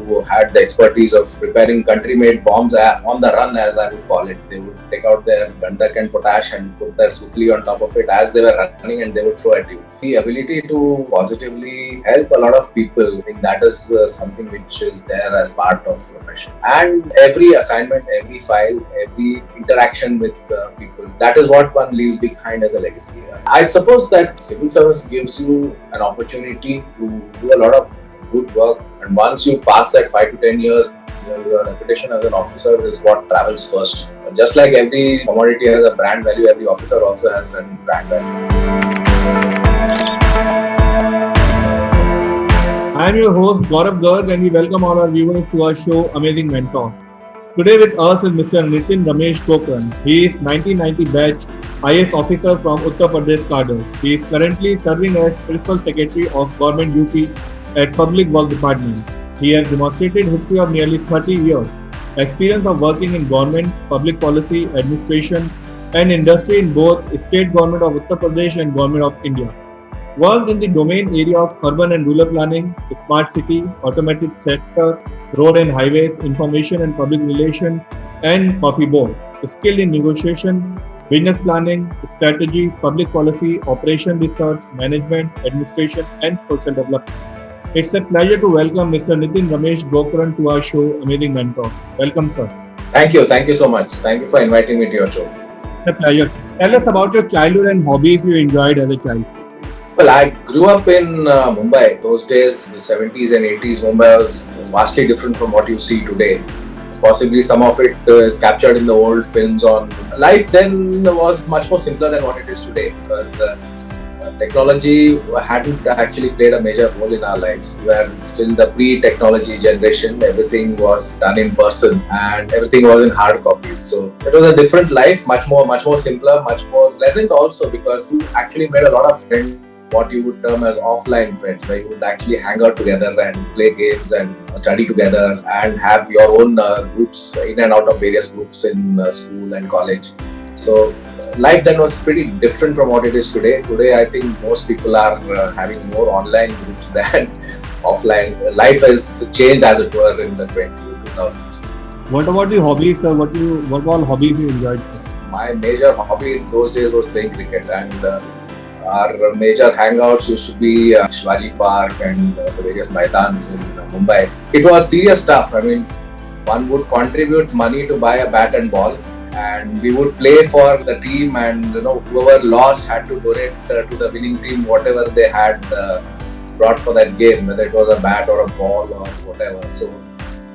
who had the expertise of preparing country-made bombs on the run, as I would call it. They would take out their gandak and potash and put their sutli on top of it as they were running, and they would throw at you. The ability to positively help a lot of people, I think that is something which is there as part of profession. And every assignment, every file, every interaction with people, that is what one leaves behind as a legacy. I suppose that civil service gives you an opportunity to do a lot of good work, and once you pass that 5 to 10 years, your reputation as an officer is what travels first. Just like every commodity has a brand value, every officer also has a brand value. I am your host Gaurav Garg, and we welcome all our viewers to our show Amazing Mentor. Today with us is Mr. Nitin Ramesh Gokran. He is 1990 batch IS officer from Uttar Pradesh cadre. He is currently serving as Principal Secretary of Government UP at Public Work Department. He has demonstrated history of nearly 30 years, experience of working in government, public policy, administration and industry in both state government of Uttar Pradesh and government of India. Worked in the domain area of urban and rural planning, smart city, automated sector, road and highways, information and public relations, and coffee board. Skilled in negotiation, business planning, strategy, public policy, operation research, management, administration, and social development. It's a pleasure to welcome Mr. Nitin Ramesh Gokran to our show Amazing Mentor. Welcome, sir. Thank you so much. Thank you for inviting me to your show. It's a pleasure. Tell us about your childhood and hobbies you enjoyed as a child. Well, I grew up in Mumbai. Those days, the 70s and 80s, Mumbai was vastly different from what you see today. Possibly some of it is captured in the old films on life. Then was much more simpler than what it is today, because technology hadn't actually played a major role in our lives. We were still the pre-technology generation. Everything was done in person and everything was in hard copies. So it was a different life, much more simpler, much more pleasant also, because you actually made a lot of friends, what you would term as offline friends, where you would actually hang out together and play games and study together and have your own groups, in and out of various groups in school and college. So life then was pretty different from what it is today. Today, I think most people are having more online groups than offline. Life has changed, as it were, in the 2000s. What about the hobbies, sir? What all hobbies you enjoyed? My major hobby in those days was playing cricket, and our major hangouts used to be Shivaji Park and the various maidans in Mumbai. It was serious stuff. I mean, one would contribute money to buy a bat and ball, and we would play for the team, and whoever lost had to donate to the winning team whatever they had brought for that game, whether it was a bat or a ball or whatever. So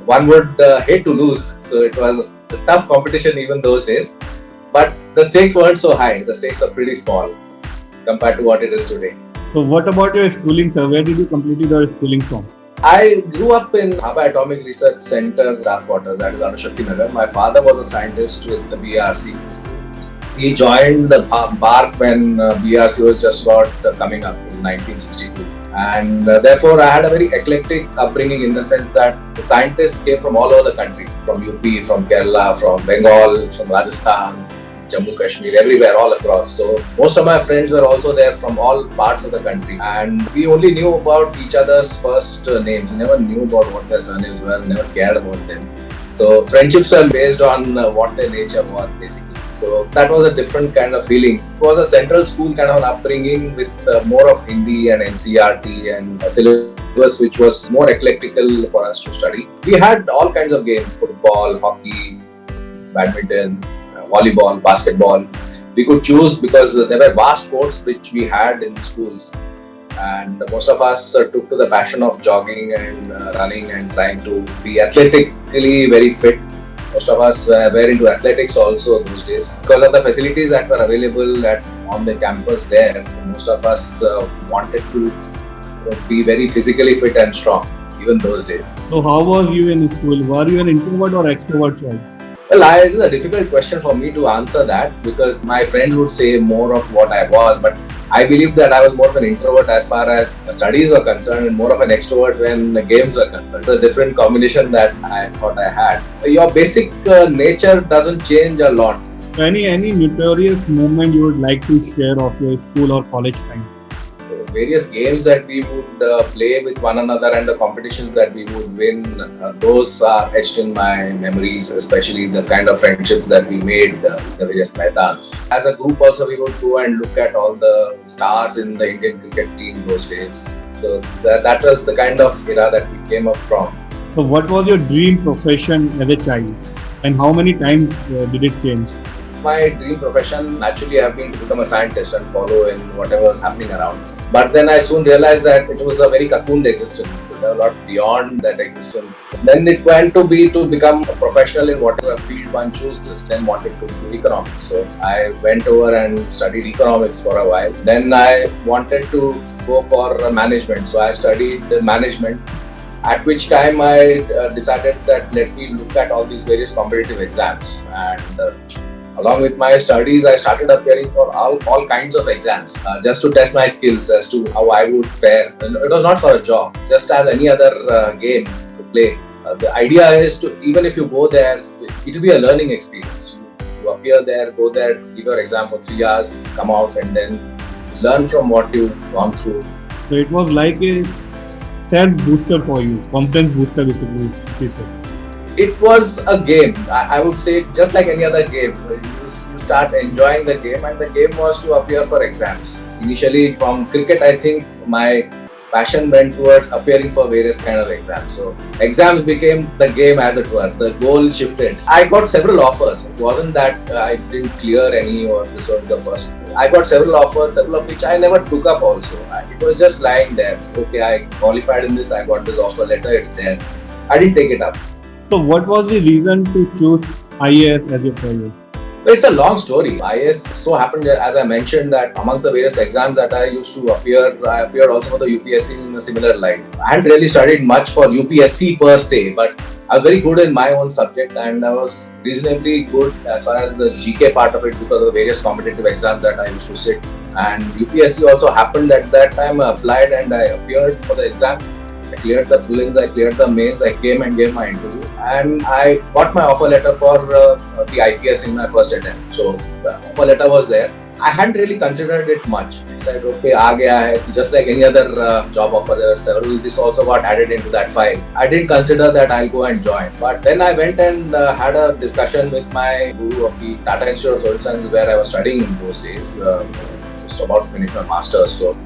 one would hate to lose. So it was a tough competition even those days, but the stakes weren't so high. The stakes were pretty small compared to what it is today. So what about your schooling, sir? Where did you complete your schooling from? I grew up in Bhabha Atomic Research Center staff quarters, that is Anushakti Nagar. My father was a scientist with the BRC. He joined the BARC when BRC was just about coming up in 1962. And therefore, I had a very eclectic upbringing, in the sense that the scientists came from all over the country, from UP, from Kerala, from Bengal, from Rajasthan, Jammu Kashmir, everywhere, all across. So most of my friends were also there from all parts of the country, and we only knew about each other's first names. We never knew about what their surnames were, never cared about them. So friendships were based on what their nature was, basically. So that was a different kind of feeling. It was a central school kind of an upbringing with more of Hindi and NCERT and syllabus which was more eclectical for us to study. We had all kinds of games: football, hockey, badminton, volleyball, basketball. We could choose because there were vast courts which we had in schools, and most of us took to the passion of jogging and running and trying to be athletically very fit. Most of us were into athletics also those days. Because of the facilities that were available on the campus there, most of us wanted to be very physically fit and strong, even those days. So how was you in school? Were you an introvert or extrovert child? Well, it is a difficult question for me to answer that, because my friends would say more of what I was, but I believe that I was more of an introvert as far as studies were concerned, and more of an extrovert when the games were concerned. It's a different combination that I thought I had. Your basic nature doesn't change a lot. Any notorious moment you would like to share of your school or college time? various games that we would play with one another and the competitions that we would win, those are etched in my memories, especially the kind of friendships that we made in the various maidans. As a group also, we would go and look at all the stars in the Indian cricket team those days. So that was the kind of era that we came up from. So, what was your dream profession as a child, and how many times did it change? My dream profession naturally have been to become a scientist and follow in whatever was happening around. But then I soon realized that it was a very cocooned existence. So there was a lot beyond that existence. Then it went to be to become a professional in whatever field one chooses. Then wanted to do economics. So I went over and studied economics for a while. Then I wanted to go for management. So I studied management. At which time I decided that let me look at all these various competitive exams, and along with my studies, I started appearing for all kinds of exams just to test my skills as to how I would fare. And it was not for a job, just as any other game to play. The idea is to, even if you go there, it will be a learning experience. You appear there, go there, give your exam for 3 hours, come out, and then learn from what you've gone through. So, it was like a self booster for you, confidence booster, basically. It was a game. I would say just like any other game. You start enjoying the game, and the game was to appear for exams. Initially from cricket, I think my passion went towards appearing for various kind of exams. So exams became the game, as it were. The goal shifted. I got several offers. It wasn't that I didn't clear any or this was the first. I got several offers, several of which I never took up also. It was just lying there. Okay, I qualified in this, I got this offer letter, it's there. I didn't take it up. So, what was the reason to choose IAS as your career? It's a long story. IAS so happened, as I mentioned, that amongst the various exams that I used to appear, I appeared also for the UPSC in a similar line. I hadn't really studied much for UPSC per se, but I was very good in my own subject, and I was reasonably good as far as the GK part of it because of the various competitive exams that I used to sit. And UPSC also happened at that time. I applied and I appeared for the exam. I cleared the prelims, I cleared the mains, I came and gave my interview, and I got my offer letter for the IPS in my first attempt. So the offer letter was there. I hadn't really considered it much. I said, okay, aa gaya hai. Just like any other job offer, there were several. This also got added into that file. I didn't consider that I'll go and join. But then I went and had a discussion with my guru of the Tata Institute of Social Sciences, where I was studying in those days. Just about to finish my master's. So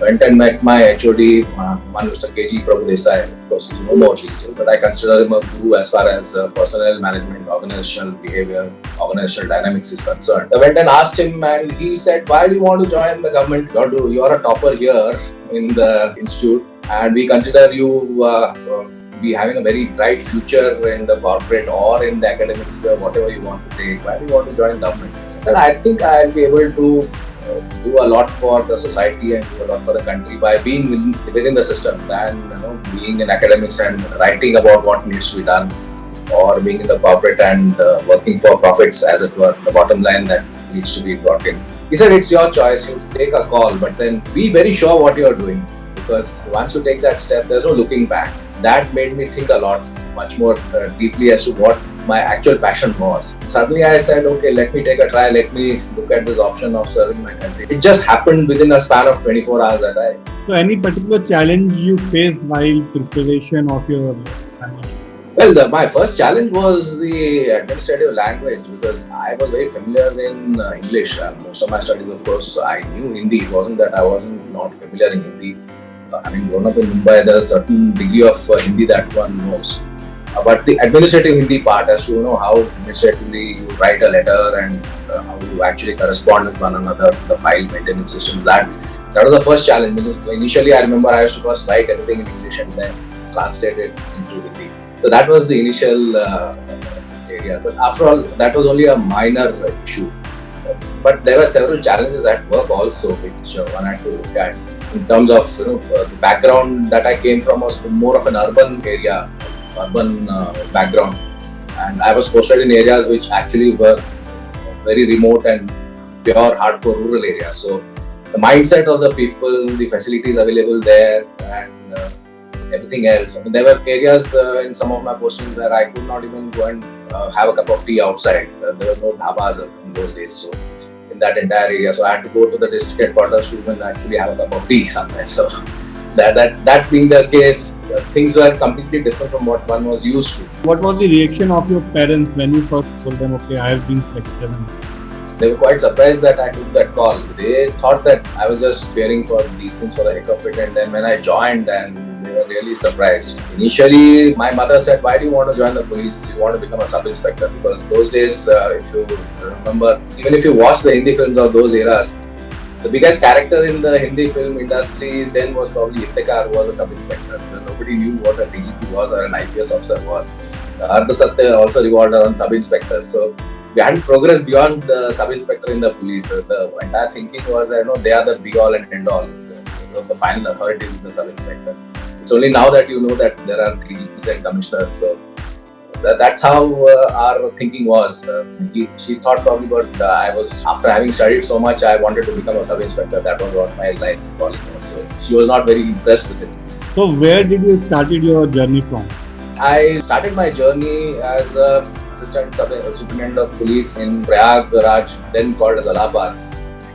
went and met my HOD, one Mr. KG Prabhu Desai. Of course, he's no more these days, but I consider him a guru as far as personnel management, organizational behavior, organizational dynamics is concerned. I went and asked him, and he said, why do you want to join the government? You're a topper here in the institute, and we consider you be having a very bright future in the corporate or in the academic sphere, whatever you want to take. Why do you want to join government? I said, I think I'll be able to do a lot for the society and do a lot for the country by being within the system than being in academics and writing about what needs to be done, or being in the corporate and working for profits, as it were, the bottom line that needs to be brought in. He said, it's your choice, you take a call, but then be very sure what you're doing, because once you take that step, there's no looking back. That made me think a lot, much more deeply as to what my actual passion was. Suddenly I said, okay, let me take a try, let me look at this option of serving my country. It just happened within a span of 24 hours that I... So, any particular challenge you faced while preparation of your examination? Well, my first challenge was the administrative language, because I was very familiar in English. Most of my studies, of course, I knew Hindi. It wasn't that I wasn't not familiar in Hindi. Having grown up in Mumbai, there's a certain degree of Hindi that one knows. But the administrative Hindi part, as to how administratively you write a letter and how you actually correspond with one another, the file maintenance system, that was the first challenge. Initially, I remember I used to first write everything in English and then translate it into Hindi. So that was the initial area. But after all, that was only a minor issue. But there were several challenges at work also, which one had to look at. In terms of the background that I came from was more of an urban area, urban background, and I was posted in areas which actually were very remote and pure hardcore rural areas. So the mindset of the people, the facilities available there, and everything else. I mean, there were areas in some of my postings where I could not even go and have a cup of tea outside. There were no dhabas in those days. So in that entire area. So I had to go to the district headquarters to even actually have a cup of tea sometimes. So that being the case, things were completely different from what one was used to. What was the reaction of your parents when you first told them, okay, I have been selected? They were quite surprised that I took that call. They thought that I was just fearing for these things for the heck of it. And then when I joined, and they were really surprised. Initially, my mother said, why do you want to join the police? You want to become a sub-inspector? Because those days, if you remember, even if you watch the Hindi films of those eras, the biggest character in the Hindi film industry then was probably Iftikhar, who was a sub-inspector. Nobody knew what a DGP was or an IPS officer was. Ardha Satya also revolved around sub-inspectors. So we hadn't progressed beyond the sub-inspector in the police. The entire thinking was that they are the be-all and end-all. The final authority is the sub-inspector. It's only now that you know that there are DGPs and commissioners. So that's how our thinking was. She thought probably, but I was, after having studied so much, I wanted to become a sub-inspector. That was what my life calling was. So she was not very impressed with it. So where did you started your journey from? I started my journey as a assistant superintendent of police in Prayagraj, then called as Allahabad.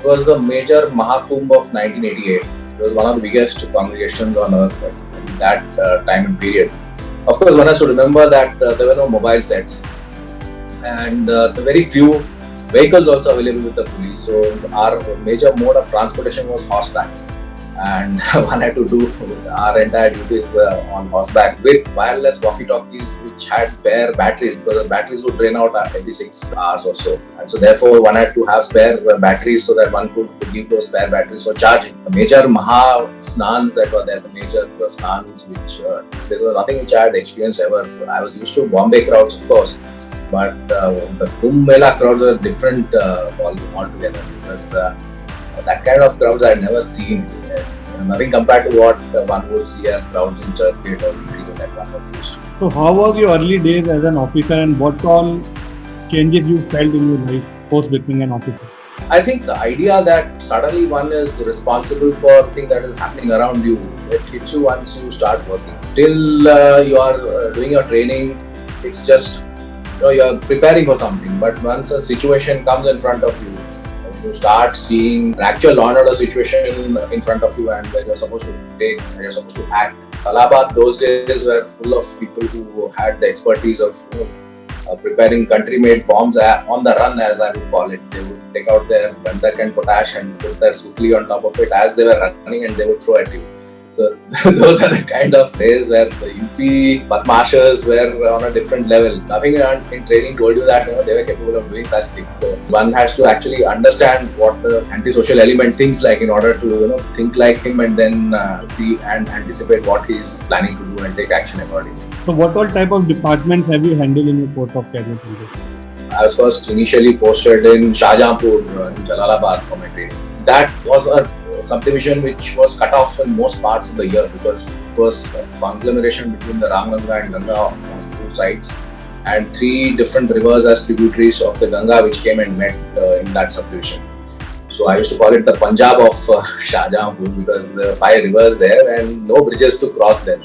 It was the major Mahakumbh of 1988. It was one of the biggest congregations on earth in that time and period. Of course, one has to remember that there were no mobile sets, and the very few vehicles also available with the police. So our major mode of transportation was horseback, and one had to do our entire duties on horseback with wireless walkie-talkies which had spare batteries, because the batteries would drain out every 6 hours or so, and so therefore one had to have spare batteries so that one could give those spare batteries for charging. The major Maha Snans that were there, the major Snans which there was nothing which I had experienced ever. I was used to Bombay crowds, of course, but the Kumbh Mela crowds were different altogether, because that kind of crowds I had never seen. Nothing compared to what one would see as crowds in Churchgate or Victory that one was used to. So how was your early days as an officer, and what all changes you felt in your life post becoming an officer? I think the idea that suddenly one is responsible for things that is happening around you, it hits you once you start working. Till you are doing your training, it's just you are preparing for something. But once a situation comes in front of you, you start seeing an actual law and order situation in front of you, and where you're supposed to take and you're supposed to act. Allahabad those days were full of people who had the expertise of preparing country-made bombs on the run, as I would call it. They would take out their Gandak and potash and put their sutli on top of it as they were running, and they would throw at you. So those are the kind of days where the UP Badmashers were on a different level. Nothing in training told you that they were capable of doing such things. So one has to actually understand what the antisocial element thinks like in order to think like him, and then see and anticipate what he's planning to do and take action accordingly. So what all type of departments have you handled in your course of career? I was first initially posted in Shahjahanpur in Jalalabad for my training. That was a subdivision which was cut off in most parts of the year, because it was a conglomeration between the Ramganga and Ganga on two sides, and 3 different rivers as tributaries of the Ganga which came and met in that subdivision. So I used to call it the Punjab of Shahjahanpur, because there were 5 rivers there and no bridges to cross them.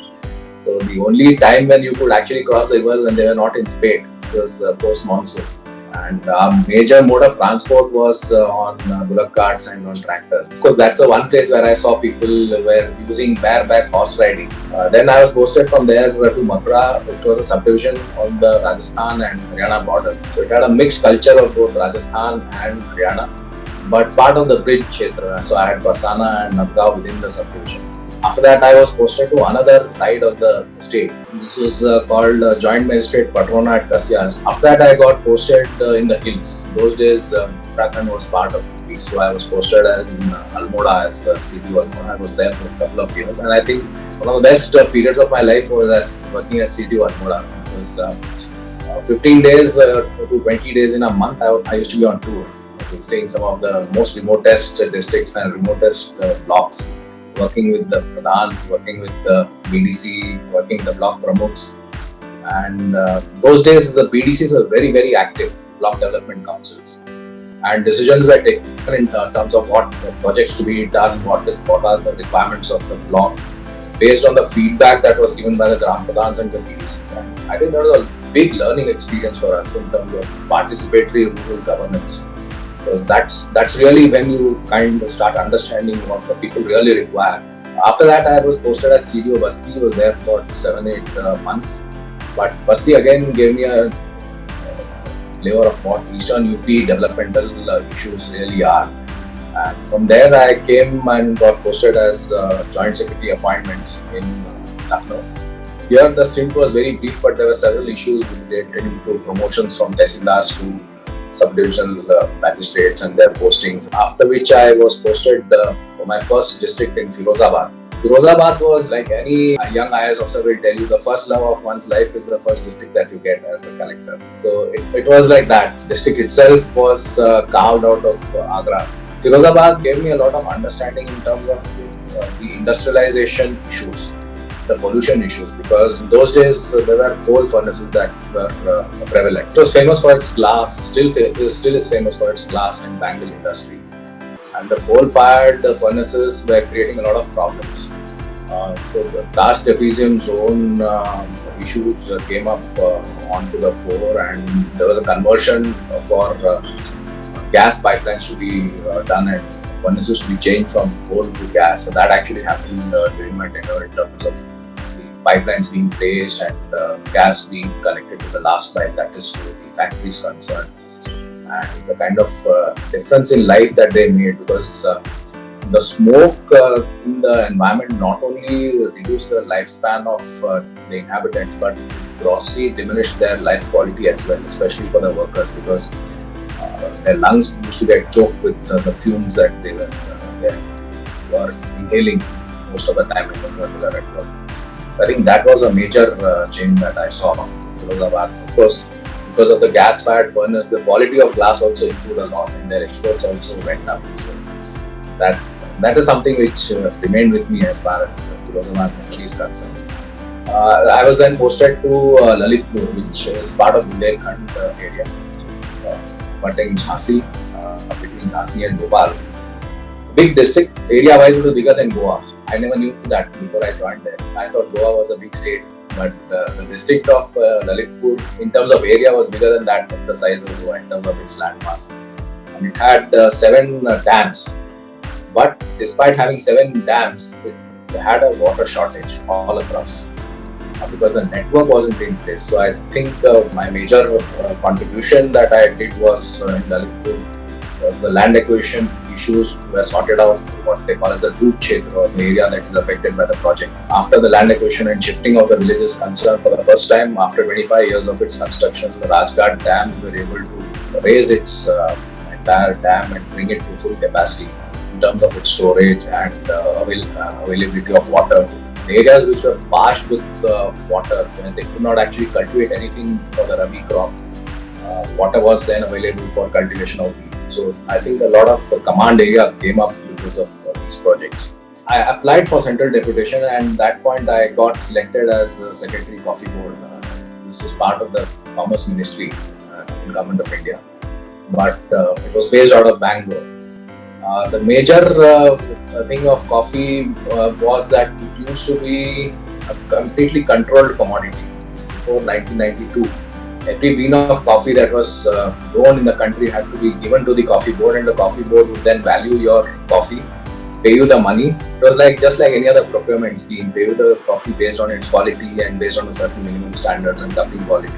So the only time when you could actually cross the rivers when they were not in spate was post-monsoon. And our major mode of transport was on bullock carts and on tractors. Of course, that's the one place where I saw people were using bareback horse riding. Then I was posted from there to Mathura, which was a subdivision on the Rajasthan and Haryana border. So it had a mixed culture of both Rajasthan and Haryana, but part of the bridge kshetra. So I had Barsana and Nandgaon within the subdivision. After that, I was posted to another side of the state. This was called Joint Magistrate Patrona at Kasya. After that, I got posted in the hills. Those days, Uttarakhand was part of it. So I was posted in Almora as CTO Almora. I was there for a couple of years. And I think one of the best periods of my life was as working as CTO Almora. It was 15 days to 20 days in a month. I used to be on tour, staying in some of the most remotest districts and remotest blocks, working with the Pradhans, working with the BDC, working with the block promotes. And those days the BDCs were very, very active, block development councils. And decisions were taken in terms of what projects to be done, what are the requirements of the block, based on the feedback that was given by the Gram Pradhans and the BDCs. And I think that was a big learning experience for us in terms of participatory rural governance. because that's really when you kind of start understanding what the people really require. After that, I was posted as CDO Basti. Was there for 7-8 months, but Basti again gave me a flavor of what Eastern UP developmental issues really are. And from there, I came and got posted as Joint Secretary Appointments in Lucknow. Here, the stint was very brief, but there were several issues related to promotions from Tehsildars to sub-divisional magistrates and their postings. After which, I was posted for my first district in Firozabad. Firozabad was, like any young IAS officer will tell you, the first love of one's life is the first district that you get as a collector. So it was like that. District itself was carved out of Agra. Firozabad gave me a lot of understanding in terms of the industrialization issues, the pollution issues, because in those days there were coal furnaces that were prevalent. It was famous for its glass, still is famous for its glass and bangle industry. And the coal-fired furnaces were creating a lot of problems. So the Taj Trapezium zone issues came up onto the fore, and there was a conversion for gas pipelines to be done and furnaces to be changed from coal to gas. So that actually happened during my tenure in terms of the pipelines being placed and gas being connected to the last mile, that is to the factories concerned. And the kind of difference in life that they made, because the smoke in the environment not only reduced the lifespan of the inhabitants, but grossly diminished their life quality as well, especially for the workers, because their lungs used to get choked with the fumes that they were inhaling most of the time when they were at work. So I think that was a major change that I saw in Firozabad. Of course, because of the gas-fired furnace, the quality of glass also improved a lot, and their exports also went up. So that is something which remained with me as far as Firozabad is concerned. I was then posted to Lalitpur, which is part of Bundelkhand area, but in Jhansi, between Jhansi and Bhopal. Big district, area-wise it was bigger than Goa. I never knew that before I joined there. I thought Goa was a big state, but the district of Lalitpur, in terms of area, was bigger than that of the size of Goa in terms of its landmass. And it had 7 dams. But despite having 7 dams, it had a water shortage all across because the network wasn't in place. So I think my major contribution that I did was in Lalitpur was the land acquisition issues were sorted out, what they call as the Doot Kshetra, or the area that is affected by the project. After the land acquisition and shifting of the village is concerned, for the first time after 25 years of its construction, the Rajghat Dam were able to raise its entire dam and bring it to full capacity in terms of its storage and availability of water. The areas which were parched with water, they could not actually cultivate anything for the Rabi crop. Water was then available for cultivation of wheat. So I think a lot of command area came up because of these projects. I applied for central deputation, and at that point I got selected as Secretary Coffee Board. This is part of the Commerce Ministry in Government of India, but it was based out of Bangalore. The major thing of coffee was that it used to be a completely controlled commodity before 1992. Every bean of coffee that was grown in the country had to be given to the coffee board, and the coffee board would then value your coffee, pay you the money. It was just like any other procurement scheme, pay you the coffee based on its quality and based on a certain minimum standards and cupping quality.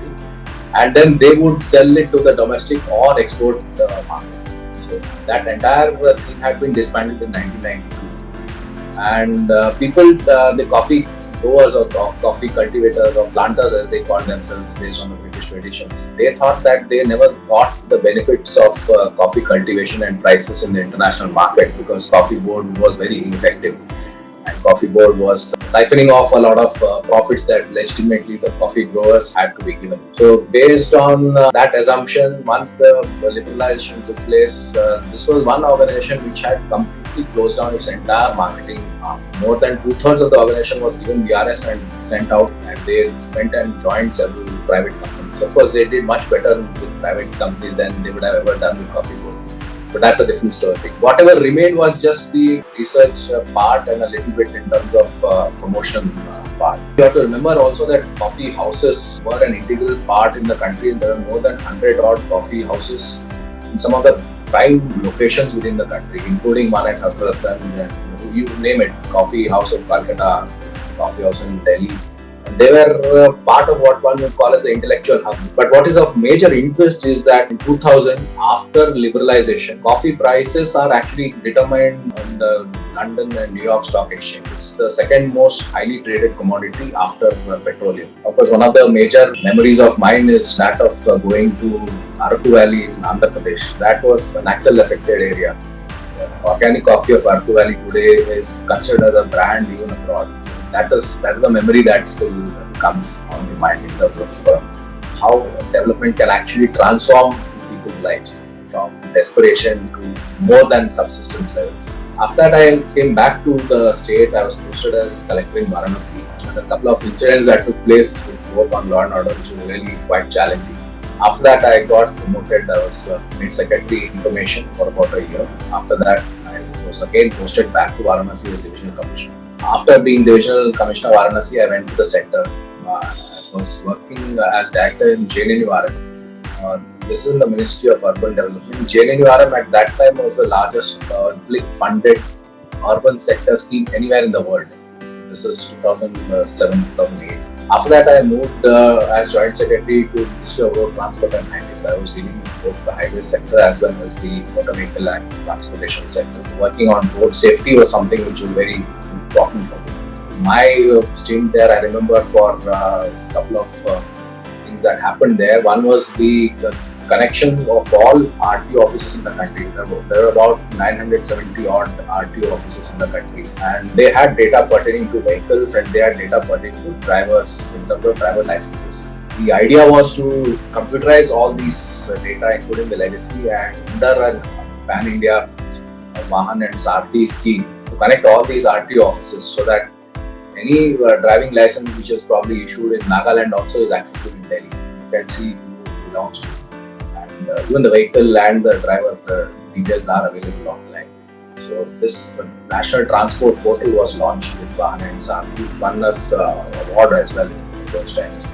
And then they would sell it to the domestic or export market. So that entire thing had been disbanded in 1992. And people, the coffee growers or coffee cultivators or planters as they called themselves based on the British traditions, they thought that they never got the benefits of coffee cultivation and prices in the international market because Coffee Board was very ineffective. And Coffee Board was siphoning off a lot of profits that legitimately the coffee growers had to be given. So based on that assumption, once the liberalization took place, this was one organization which had completely closed down its entire marketing arm. More than 2/3 of the organization was given BRS and sent out, and they went and joined several private companies. Of course, they did much better with private companies than they would have ever done with Coffee Board. But that's a different story. Whatever remained was just the research part and a little bit in terms of promotion part. You have to remember also that coffee houses were an integral part in the country. There are more than 100 odd coffee houses in some of the prime locations within the country, including one at Hasratganj and you name it, Coffee House of Calcutta, Coffee House in Delhi. They were part of what one would call as the intellectual hub. But what is of major interest is that in 2000, after liberalization, coffee prices are actually determined on the London and New York Stock Exchange. It's the second most highly traded commodity after petroleum. Of course, one of the major memories of mine is that of going to Araku Valley in Andhra Pradesh. That was an Naxal affected area. Organic coffee of Araku Valley today is considered as a brand even abroad. So that is the memory that still comes on the mind in terms of how development can actually transform people's lives from desperation to more than subsistence levels. After that, I came back to the state. I was posted as collector in Varanasi. And a couple of incidents that took place both on law and order, which was really quite challenging. After that, I got promoted. I was made secretary information for about a year. After that, I was again posted back to Varanasi as divisional commissioner. After being divisional commissioner of Varanasi, I went to the center. I was working as director in JNNURM. This is in the Ministry of Urban Development. JNNURM at that time was the largest public funded urban sector scheme anywhere in the world. This is 2007-2008. After that, I moved as Joint Secretary to Ministry of Road Transport and Highways. I was dealing with both the highway sector as well as the motor vehicle and transportation sector. Working on road safety was something which was very important for me. My stint there, I remember for a couple of things that happened there. One was the connection of all RTO offices in the country. There were about 970 odd RTO offices in the country, and they had data pertaining to vehicles and they had data pertaining to drivers in terms of driver licenses. The idea was to computerize all these data, including the legacy, and under a pan-India Vahan and Sarthi scheme to connect all these RTO offices so that any driving license which is probably issued in Nagaland also is accessible in Delhi. You can see who belongs to. Even the vehicle and the driver details are available online. So this national transport portal was launched with Vahan and Sarthi, won us award as well in those times.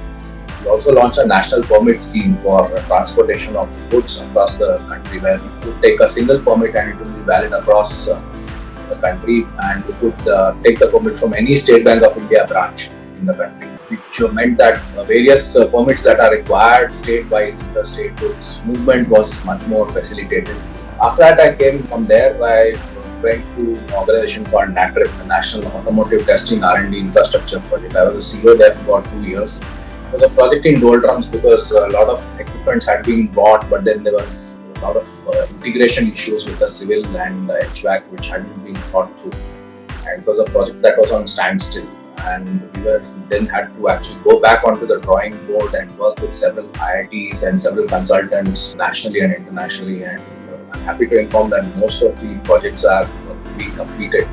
We also launched a national permit scheme for transportation of goods across the country, where you could take a single permit and it will be valid across the country, and you could take the permit from any State Bank of India branch in the country, which meant that various permits that are required state-wise, interstate goods movement was much more facilitated. After that, I came from there. I went to an organization called NATRIP, the National Automotive Testing R&D Infrastructure Project. I was a CEO there for about 2 years. It was a project in doldrums because a lot of equipments had been bought, but then there was a lot of integration issues with the civil and HVAC which hadn't been thought through. And it was a project that was on standstill. And we then had to actually go back onto the drawing board and work with several IITs and several consultants nationally and internationally. And I'm happy to inform that most of the projects are being completed,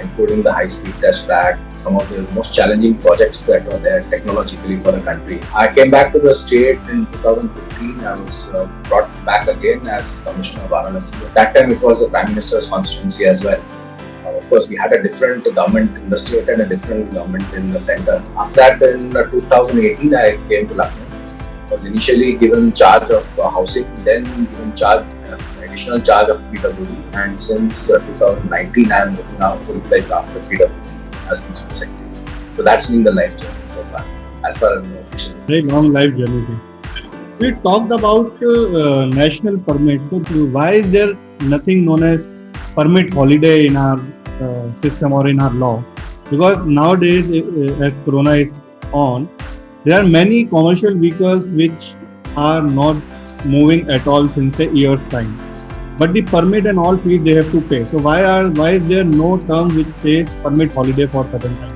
including the high-speed test track, some of the most challenging projects that were there technologically for the country. I came back to the state in 2015. I was brought back again as Commissioner of Varanasi. At that time, it was the Prime Minister's constituency as well. Of course, we had a different government in the state and a different government in the center. After that, in 2018, I came to Lucknow. I was initially given charge of housing, then given additional charge of PWD, and since 2019, I am looking now full-fledged after PWD as Principal Secretary. So that's been the life journey so far, as far as the official. Very long life journey. We talked about national permit. So why is there nothing known as permit holiday in our system or in our law? Because nowadays, as Corona is on, there are many commercial vehicles which are not moving at all since a year's time. But the permit and all fees they have to pay. So why is there no term which says permit holiday for certain time?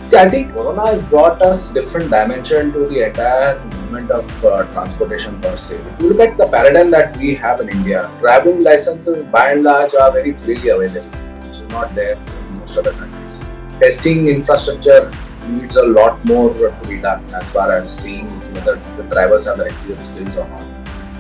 See, I think Corona has brought us different dimension to the entire movement of transportation per se. If you look at the paradigm that we have in India, driving licenses by and large are very freely available, which is not there in most other countries. Testing infrastructure needs a lot more to be done as far as seeing whether the drivers have the requisite skills or not.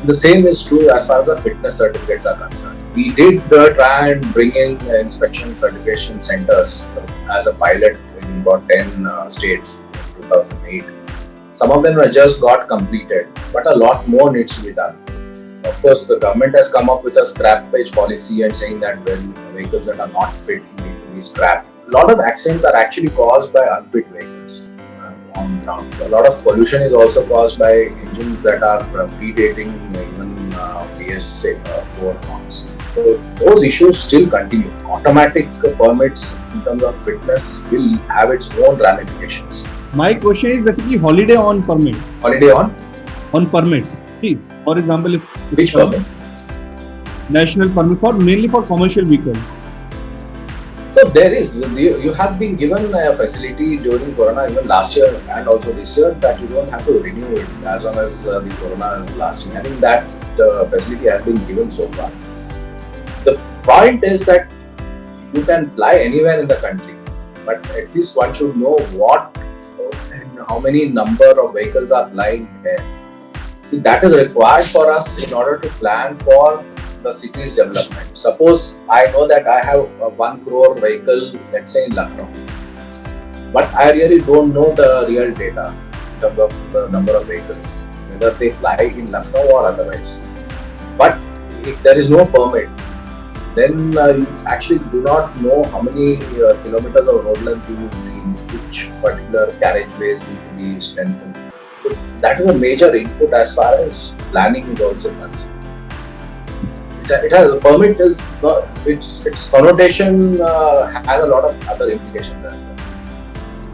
The same is true as far as the fitness certificates are concerned. We did try and bring in inspection certification centers as a pilot in about 10 states in 2008. Some of them were just got completed, but a lot more needs to be done. Of course, the government has come up with a scrappage policy and saying that when vehicles that are not fit need to be scrapped. A lot of accidents are actually caused by unfit vehicles on ground. A lot of pollution is also caused by engines that are predating even BS4 norms. So those issues still continue. Automatic permits in terms of fitness will have its own ramifications. My question is basically holiday on permit. Holiday On permits. See, for example, if which permit? national permit for mainly for commercial vehicles. So there is, you have been given a facility during Corona, even last year and also this year, that you don't have to renew it as long as the Corona is lasting. I think that facility has been given so far. The point is that you can fly anywhere in the country, but at least one should know what and how many number of vehicles are flying there. See, that is required for us in order to plan for the city's development. Suppose I know that I have a 1 crore vehicle, let's say in Lucknow, but I really don't know the real data in terms of the number of vehicles, whether they fly in Lucknow or otherwise. But if there is no permit, then you actually do not know how many kilometers of road length you need, which particular carriageways need to be strengthened. So that is a major input as far as planning is also concerned. It has a permit is its connotation has a lot of other implications as well.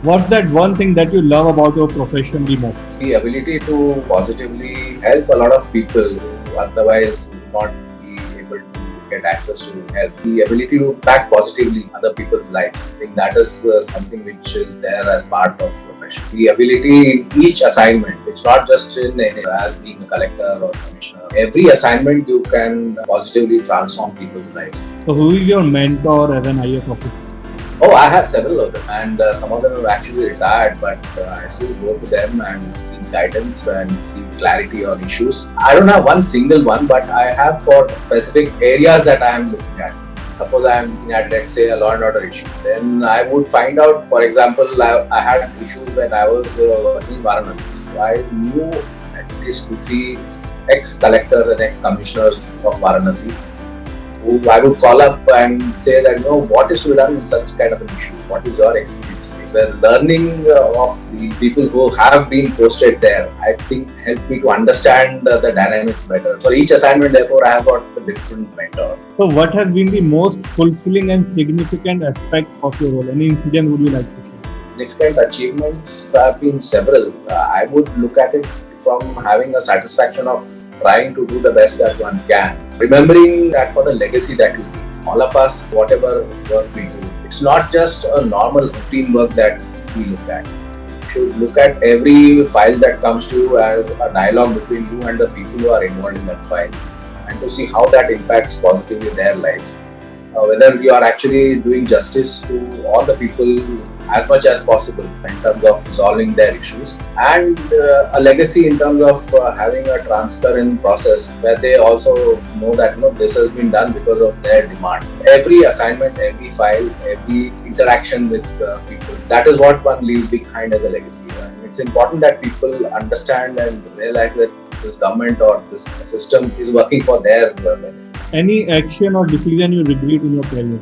What's that one thing that you love about your profession the most? The ability to positively help a lot of people who otherwise would not be able to get access to help. The ability to impact positively other people's lives. I think that is something which is there as part of profession. The ability in each assignment, it's not just in as being a collector or commissioner. Every assignment you can positively transform people's lives. So who is your mentor as an IAS officer? Oh, I have several of them, and some of them have actually retired, but I still go to them and seek guidance and seek clarity on issues. I don't have one single one, but I have got specific areas that I am looking at. Suppose I am looking at, let's say, a law and order issue. Then I would find out, for example, I had issues when I was working in Varanasi. So I knew at least 2-3 ex-collectors and ex-commissioners of Varanasi, who I would call up and say that, what is to be done in such kind of an issue? What is your experience? The learning of the people who have been posted there, I think, helped me to understand the dynamics better. For each assignment, therefore, I have got a different mentor. So what has been the most fulfilling and significant aspect of your role? Any incident would you like to share? Significant achievements have been several. I would look at it from having a satisfaction of trying to do the best that one can. Remembering that for the legacy that you leave. All of us, whatever work we do, it's not just a normal routine work that we look at. You should look at every file that comes to you as a dialogue between you and the people who are involved in that file, and to see how that impacts positively their lives. Whether you are actually doing justice to all the people as much as possible in terms of resolving their issues, and a legacy in terms of having a transparent process where they also know that this has been done because of their demand. Every assignment, every file, every interaction with people, that is what one leaves behind as a legacy. It's important that people understand and realize that this government or this system is working for their benefit. Any action or decision you regret in your career?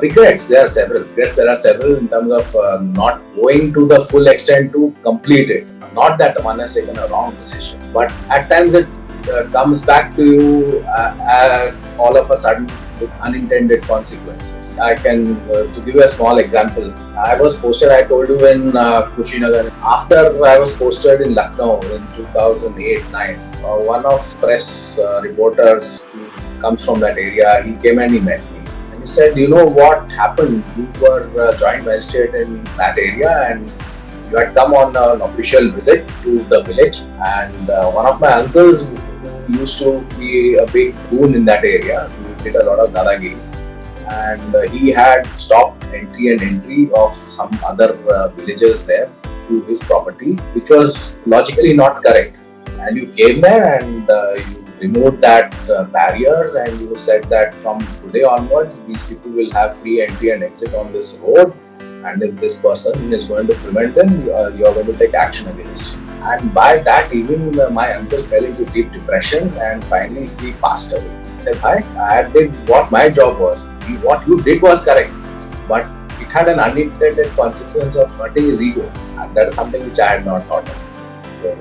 Regrets, there are several. Regrets, there are several in terms of not going to the full extent to complete it. Not that one has taken a wrong decision, but at times it comes back to you as all of a sudden with unintended consequences. I can, to give you a small example, I was posted, I told you, in Kushinagar. After I was posted in Lucknow in 2008-9, one of press reporters who comes from that area, he came and he met me. And he said, what happened? You were joint magistrate in that area and you had come on an official visit to the village, and one of my uncles who used to be a big goon in that area, who did a lot of dadagiri, and he had stopped entry of some other villagers there to his property, which was logically not correct. And you came there and you removed that barriers, and you said that from today onwards these people will have free entry and exit on this road, and if this person is going to prevent them, you are going to take action against him. And by that evening, my uncle fell into deep depression and finally he passed away. He said, I did what my job was. What you did was correct, but it had an unintended consequence of hurting his ego. And that is something which I had not thought of. So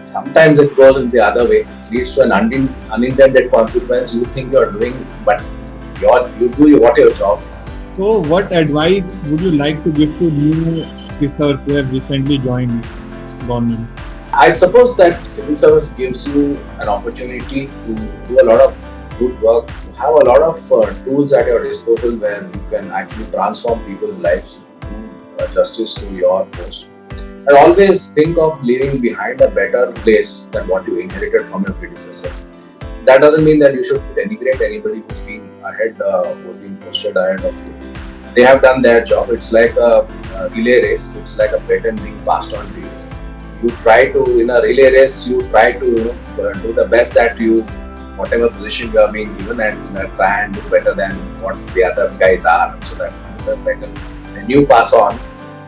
sometimes it goes in the other way, leads to an unintended consequence. You think you are doing, but you do what your job is. So, what advice would you like to give to new officers who have recently joined government? I suppose that civil service gives you an opportunity to do a lot of good work, to have a lot of tools at your disposal where you can actually transform people's lives, do justice to your post. And always think of leaving behind a better place than what you inherited from your predecessor. That doesn't mean that you should denigrate anybody who's been ahead, who's been posted ahead of you. They have done their job. It's like a relay race. It's like a baton being passed on to you. You try to, in a relay race, you try to do the best that you, whatever position you are being given, and try and do better than what the other guys are, so that the baton, when you pass on,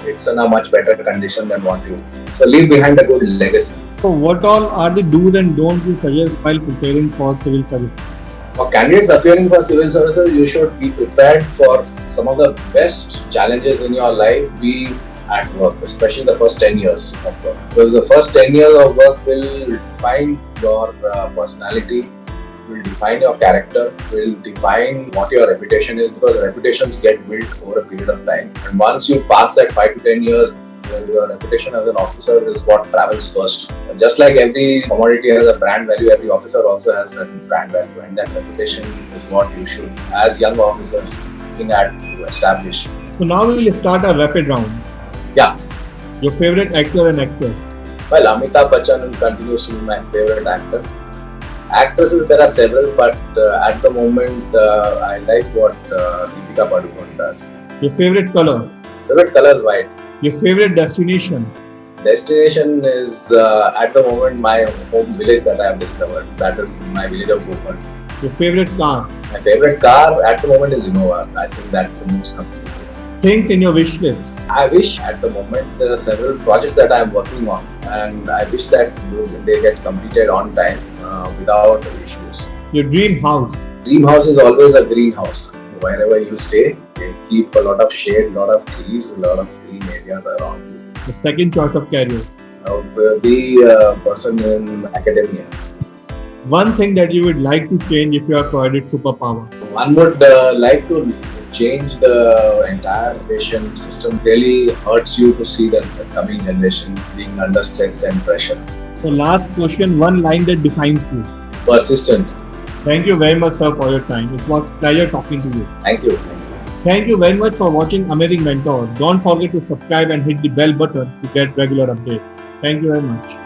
it's in a much better condition than what you. So leave behind a good legacy. So, what all are the do's and don'ts you suggest while preparing for civil service? For candidates appearing for civil services, you should be prepared for some of the best challenges in your life, be at work, especially the first 10 years of work. Because the first 10 years of work will define your personality, will define your character, will define what your reputation is, because reputations get built over a period of time. And once you pass that 5 to 10 years, your reputation as an officer is what travels first. And just like every commodity has a brand value, every officer also has a brand value, and that reputation is what you should, as young officers, looking at to establish. So, now we will start a rapid round. Yeah. Your favorite actor and actress? Well, Amitabh Bachchan continues to be my favorite actor. Actresses, there are several, but at the moment, I like what Deepika Padukone does. Your favorite color? Favorite color is white. Your favorite destination? Destination is at the moment my home village that I have discovered. That is my village of Bhopal. Your favorite car? My favorite car at the moment is Innova. I think that's the most complete. Things in your wish list? I wish at the moment there are several projects that I am working on, and I wish that they get completed on time without issues. Your dream house? Dream house is always a greenhouse. Wherever you stay, you keep a lot of shade, a lot of trees, a lot of green areas around you. The second choice of career? Be a person in academia. One thing that you would like to change if you are provided superpower? One would like to change the entire education system. Really hurts you to see the coming generation being under stress and pressure. So, last question, one line that defines you. Persistent. Thank you very much, sir, for your time. It was a pleasure talking to you. Thank you. Thank you very much for watching Amazing Mentor. Don't forget to subscribe and hit the bell button to get regular updates. Thank you very much.